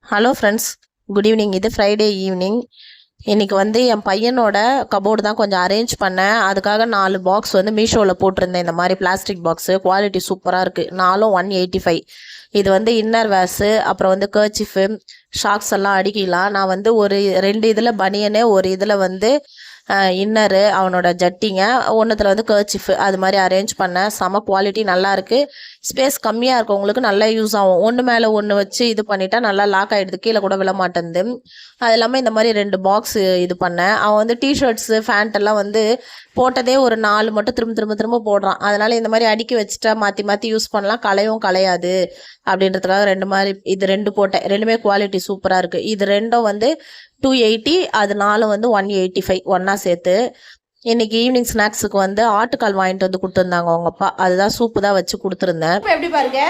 Hello friends, good evening. இது Friday evening. இன்றைக்கி வந்து என் பையனோட கபோர்டு தான் கொஞ்சம் அரேஞ்ச் பண்ணேன். அதுக்காக 4 பாக்ஸ் வந்து மீஷோவில் போட்டிருந்தேன். இந்த மாதிரி பிளாஸ்டிக் பாக்ஸு குவாலிட்டி சூப்பராக இருக்குது. 185. இது வந்து இன்னர் வேர்ஸு, அப்புறம் வந்து கர்ச்சிஃபு, ஷாக்ஸ் எல்லாம் அடிக்கலாம். நான் வந்து ஒரு 2 இதில் பனியனு, ஒரு இதில் வந்து இன்னரு, அவனோட ஜட்டிங்க, ஒன்றுத்தில் வந்து கர்ச்சிஃபு, அது மாதிரி அரேஞ்ச் பண்ணேன். செம குவாலிட்டி நல்லாயிருக்கு. ஸ்பேஸ் கம்மியாக இருக்கவங்களுக்கு நல்லா யூஸ் ஆகும். ஒன்று மேலே ஒன்று வச்சு இது பண்ணிட்டா நல்லா லாக் ஆகிடுது, கீழே கூட விழ மாட்டேங்குது. அது இல்லாமல் இந்த மாதிரி 2 பாக்ஸு இது பண்ணேன். அவன் வந்து டிஷர்ட்ஸு ஃபேண்ட் எல்லாம் வந்து போட்டதே ஒரு 4 மட்டும் திரும்ப திரும்ப திரும்ப போடுறான். அதனால் இந்த மாதிரி அடுக்கி வச்சுட்டா மாற்றி மாற்றி யூஸ் பண்ணலாம், களையும் களையாது அப்படின்றதுக்காக 2 மாதிரி இது 2 போட்டேன். 2மே குவாலிட்டி சூப்பராக இருக்குது. இது 2ம் வந்து 280, அது 4 வந்து 185 ஒன்றா சேர்த்து. இன்னைக்கு ஈவினிங் ஸ்நாக்ஸுக்கு வந்து ஆட்டுக்கால் வாங்கிட்டு வந்து கொடுத்துருந்தாங்க அவங்க அப்பா. அதுதான் சூப்பு தான் வச்சு கொடுத்துருந்தேன். எப்படி பாருங்க.